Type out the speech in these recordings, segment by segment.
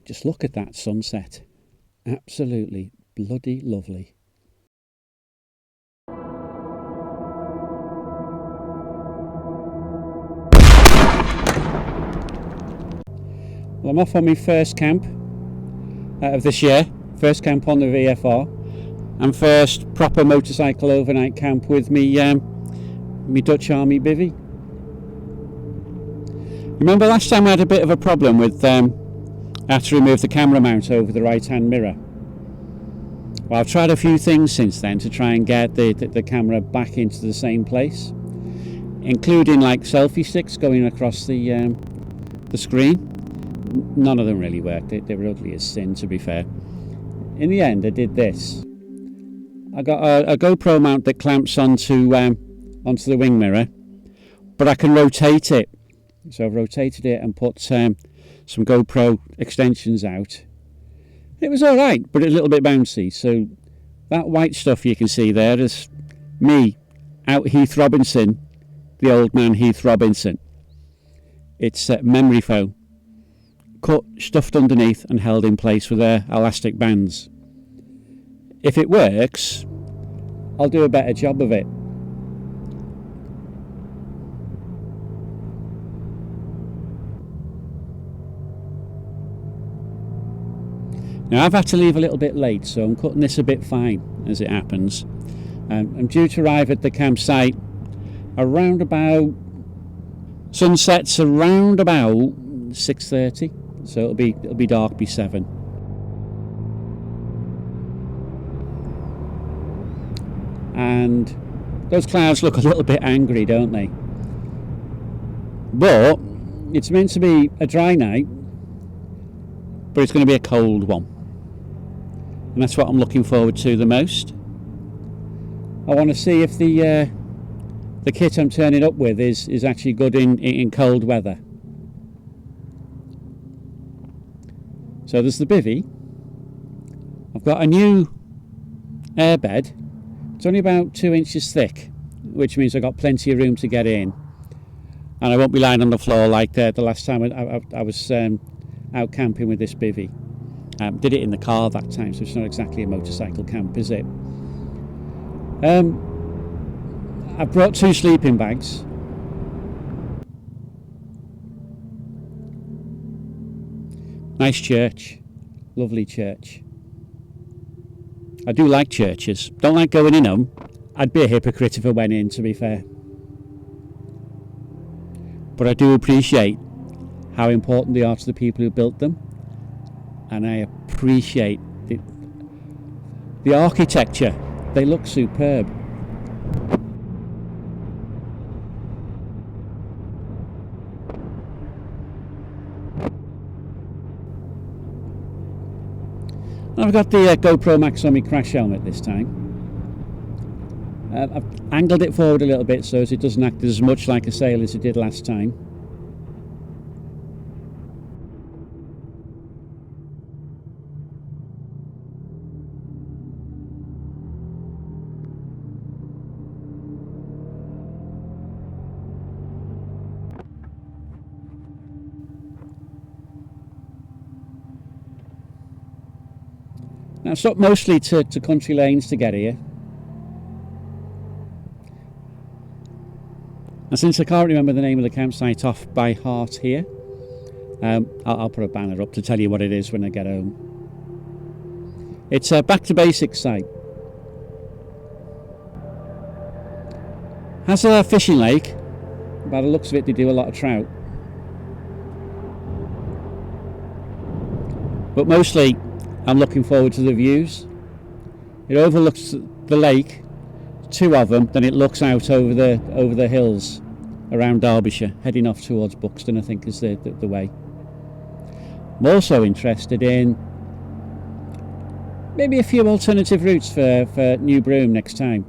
Just look at that sunset. Absolutely bloody lovely. Well, I'm off on my first camp of this year. First camp on the VFR. And first proper motorcycle overnight camp with me Dutch Army Bivi. Remember last time I had a bit of a problem with I had to remove the camera mount over the right hand mirror. Well, I've tried a few things since then to try and get the camera back into the same place, including like selfie sticks going across the screen. None of them really worked. They were ugly as sin, to be fair. In the end, I did this. I got a GoPro mount that clamps onto the wing mirror, but I can rotate it. So I've rotated it and put some GoPro extensions out. It was alright, but a little bit bouncy. So that white stuff you can see there is me, out Heath Robinson, the old man Heath Robinson. It's memory foam, cut, stuffed underneath and held in place with elastic bands. If it works, I'll do a better job of it. Now I've had to leave a little bit late, so I'm cutting this a bit fine as it happens. I'm due to arrive at the campsite around about sunsets around about 6:30, so it'll be dark by 7. And those clouds look a little bit angry, don't they? But it's meant to be a dry night, but it's going to be a cold one, and that's what I'm looking forward to the most. I want to see if the kit I'm turning up with is actually good in cold weather. So there's the bivvy. I've got a new airbed. It's only about 2 inches thick, which means I've got plenty of room to get in, and I won't be lying on the floor like the last time I was out camping with this bivvy. Did it in the car that time, so it's not exactly a motorcycle camp, is it? I've brought 2 sleeping bags. Nice church, lovely church. I do like churches, don't like going in them. I'd be a hypocrite if I went in, to be fair. But I do appreciate how important they are to the people who built them, and I appreciate the architecture. They look superb. I've got the GoPro Max on my crash helmet this time. I've angled it forward a little bit so as it doesn't act as much like a sail as it did last time. Now, I stopped mostly to country lanes to get here. And since I can't remember the name of the campsite off by heart here, I'll put a banner up to tell you what it is when I get home. It's a back to basics site. Has a fishing lake. By the looks of it, they do a lot of trout. But mostly, I'm looking forward to the views. It overlooks the lake, 2 of them, then it looks out over the hills around Derbyshire, heading off towards Buxton, I think is the way. I'm also interested in maybe a few alternative routes for New Broome next time,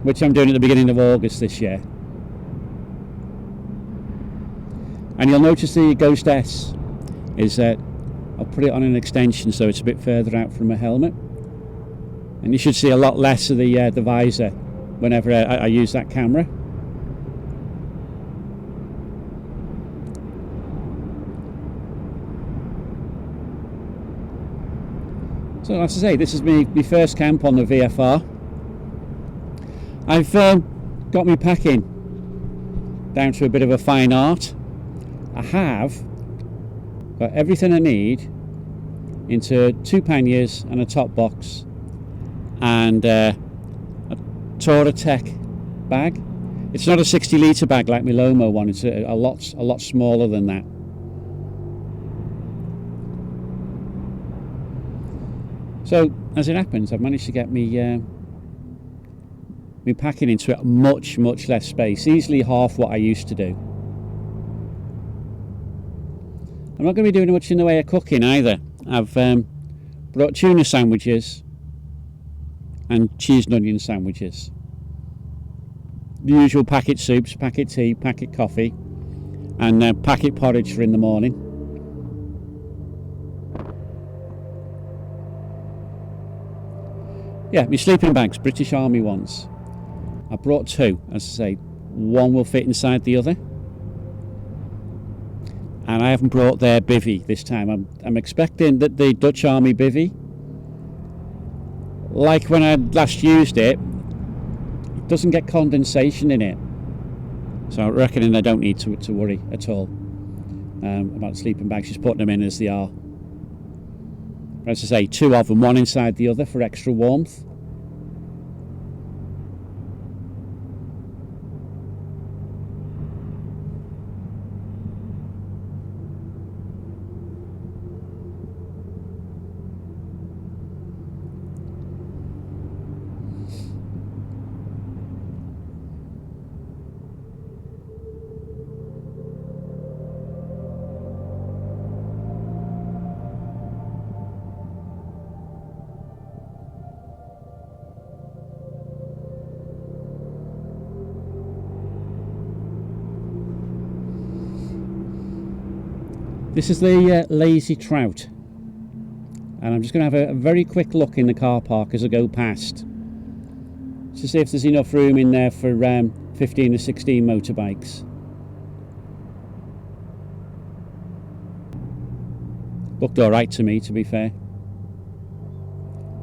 which I'm doing at the beginning of August this year. And you'll notice the Ghost S is that I'll put it on an extension so it's a bit further out from my helmet, and you should see a lot less of the visor whenever I use that camera. So as I say, this is my first camp on the VFR. I've got me packing down to a bit of a fine art. I have got everything I need into 2 panniers and a top box and a Tora Tech bag. It's not a 60 litre bag like my Lomo one, it's a lot smaller than that. So as it happens, I've managed to get me packing into it much less space, easily half what I used to do. I'm not going to be doing much in the way of cooking either. I've brought tuna sandwiches and cheese and onion sandwiches. The usual packet soups, packet tea, packet coffee, and packet porridge for in the morning. Yeah, my sleeping bags, British Army ones. I brought 2, as I say, one will fit inside the other. And I haven't brought their Bivi this time. I'm expecting that the Dutch Army Bivi, like when I last used it, it doesn't get condensation in it. So I reckon I don't need to worry at all about sleeping bags, just putting them in as they are. But as I say, 2 of them, one inside the other for extra warmth. This is the lazy trout, and I'm just going to have a very quick look in the car park as I go past to see if there's enough room in there for 15 or 16 motorbikes. Looked alright to me, to be fair.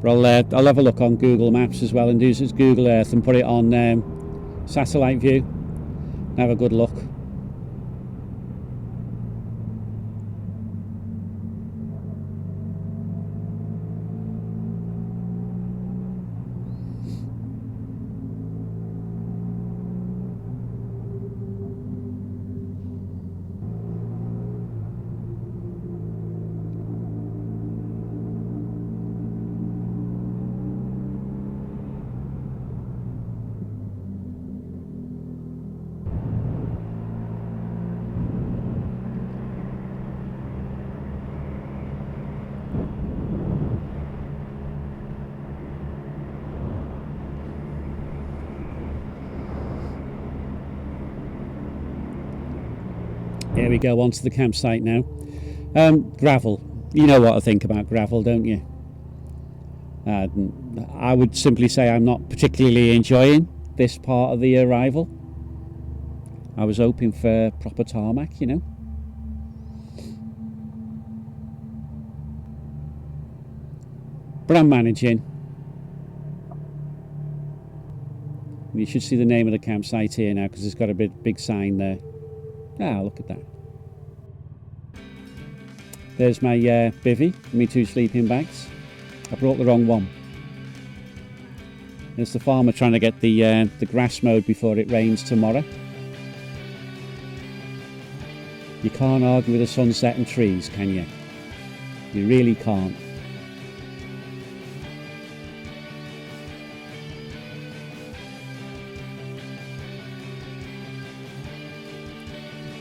But I'll have a look on Google Maps as well and do this Google Earth and put it on satellite view and have a good look. Here we go, onto the campsite now. Gravel. You know what I think about gravel, don't you? I would simply say I'm not particularly enjoying this part of the arrival. I was hoping for proper tarmac, you know. But I'm managing. You should see the name of the campsite here now because it's got a big sign there. Ah, look at that. There's my Bivi, my 2 sleeping bags. I brought the wrong one. There's the farmer trying to get the grass mowed before it rains tomorrow. You can't argue with the sunset and trees, can you? You really can't.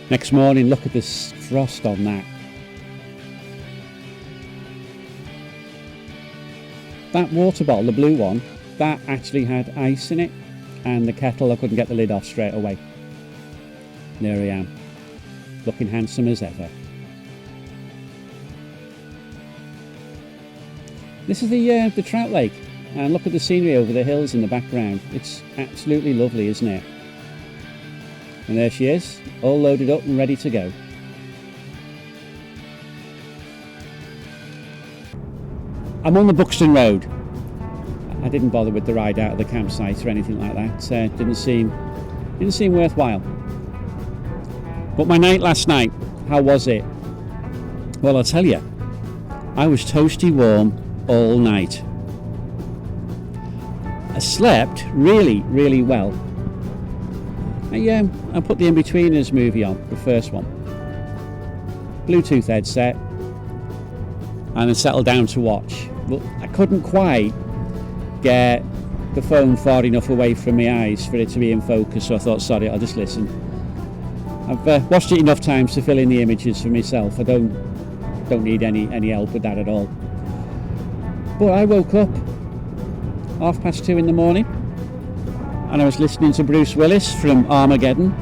Next morning, look at this frost on that. That water bottle, the blue one, that actually had ice in it, and the kettle, I couldn't get the lid off straight away. There I am, looking handsome as ever. This is the trout lake, and look at the scenery over the hills in the background. It's absolutely lovely, isn't it? And there she is, all loaded up and ready to go. I'm on the Buxton Road. I didn't bother with the ride out of the campsite or anything like that. Didn't seem worthwhile. But my night last night, how was it? Well, I'll tell you, I was toasty warm all night. I slept really, really well. I put the In-Betweeners movie on, the first one. Bluetooth headset, and then settled down to watch. But I couldn't quite get the phone far enough away from my eyes for it to be in focus, so I thought, sorry, I'll just listen. I've watched it enough times to fill in the images for myself. I don't need any help with that at all. But I woke up 2:30 in the morning, and I was listening to Bruce Willis from Armageddon.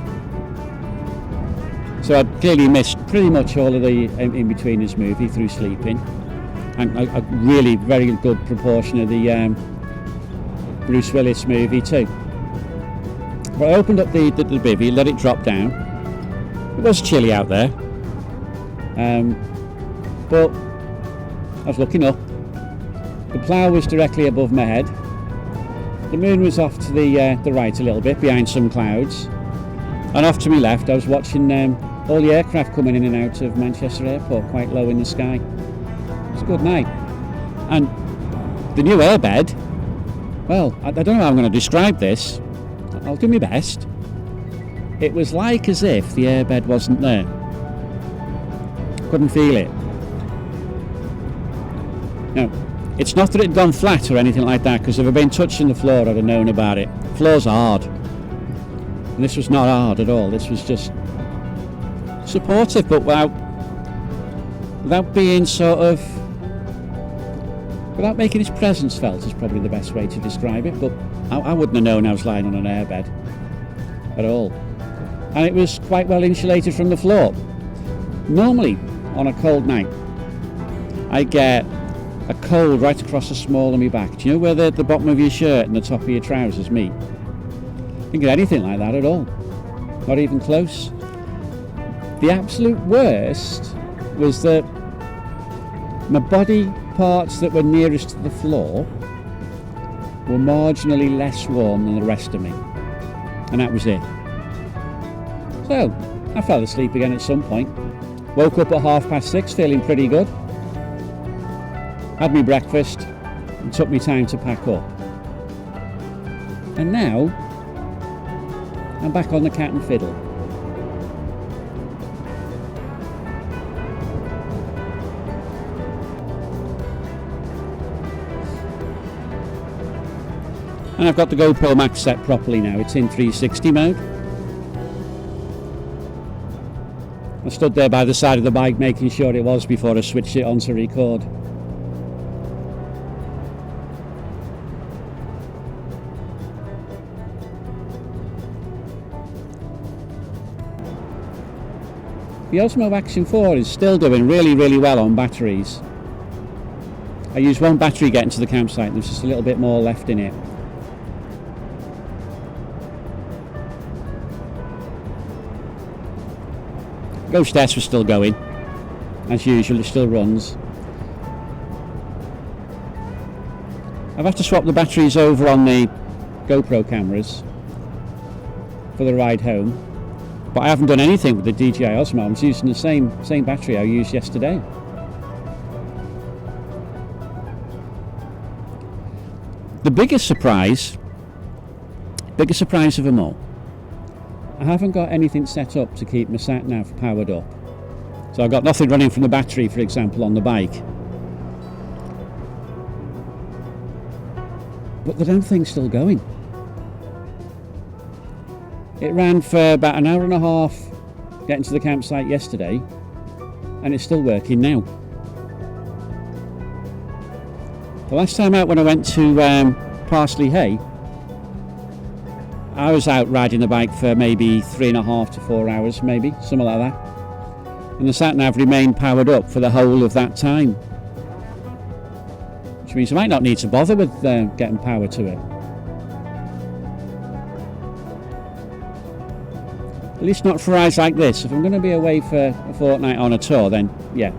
So I'd clearly missed pretty much all of the In-Betweeners movie through sleeping, and a really very good proportion of the Bruce Willis movie too. But I opened up the Bivi, let it drop down. It was chilly out there, but I was looking up. The plough was directly above my head. The moon was off to the right a little bit, behind some clouds. And off to my left, I was watching all the aircraft coming in and out of Manchester Airport, quite low in the sky. It was a good night. And the new airbed, well, I don't know how I'm going to describe this. I'll do my best. It was like as if the airbed wasn't there. Couldn't feel it. No. It's not that it had gone flat or anything like that, because if I'd been touching the floor, I'd have known about it. The floor's hard. And this was not hard at all. This was just supportive, but without being without making its presence felt is probably the best way to describe it. But I wouldn't have known I was lying on an airbed at all. And it was quite well insulated from the floor. Normally, on a cold night, I get a cold right across the small of my back. Do you know where the bottom of your shirt and the top of your trousers meet? Didn't get anything like that at all. Not even close. The absolute worst was that my body parts that were nearest to the floor were marginally less warm than the rest of me. And that was it. So, I fell asleep again at some point. Woke up at 6:30 feeling pretty good. Had my breakfast and took me time to pack up. And now I'm back on the cat and fiddle. And I've got the GoPro Max set properly now. It's in 360 mode. I stood there by the side of the bike making sure it was before I switched it on to record. The Osmo Action 4 is still doing really, really well on batteries. I used one battery getting to the campsite and there's just a little bit more left in it. Ghost S was still going, as usual. It still runs. I've had to swap the batteries over on the GoPro cameras for the ride home, but I haven't done anything with the DJI Osmo. I'm using the same battery I used yesterday. The biggest surprise of them all, I haven't got anything set up to keep my sat-nav powered up. So I've got nothing running from the battery, for example, on the bike. But the damn thing's still going. It ran for about an hour and a half getting to the campsite yesterday, and it's still working now. The last time out when I went to Parsley Hay, I was out riding the bike for maybe 3.5 to 4 hours, maybe, something like that. And the sat-nav remained powered up for the whole of that time. Which means I might not need to bother with getting power to it. At least not for rides like this. If I'm going to be away for a fortnight on a tour, then yeah,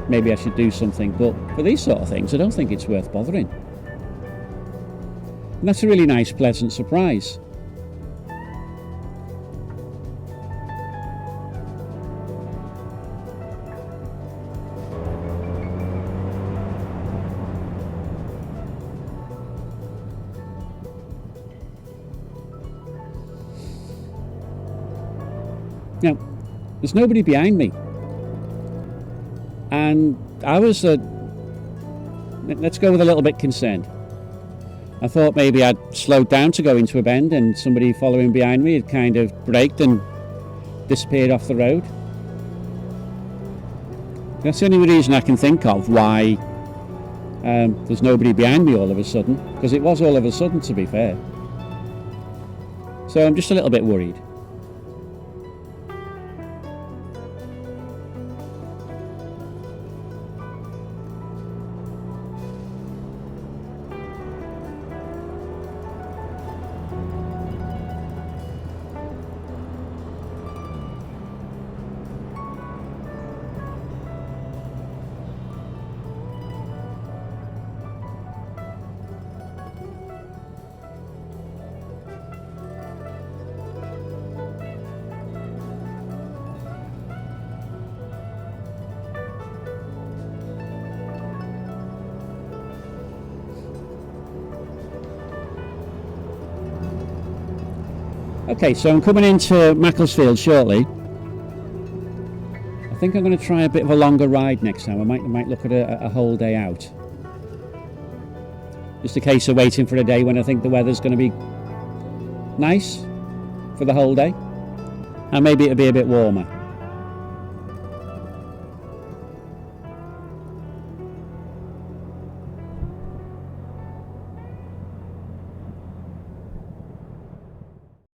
maybe I should do something. But for these sort of things, I don't think it's worth bothering. And that's a really nice, pleasant surprise. Now, there's nobody behind me, and I was, let's go with a little bit concerned. I thought maybe I'd slowed down to go into a bend and somebody following behind me had kind of braked and disappeared off the road. That's the only reason I can think of why there's nobody behind me all of a sudden, because it was all of a sudden, to be fair. So I'm just a little bit worried. Okay, so I'm coming into Macclesfield shortly. I think I'm going to try a bit of a longer ride next time. I might look at a whole day out. Just a case of waiting for a day when I think the weather's going to be nice for the whole day. And maybe it'll be a bit warmer.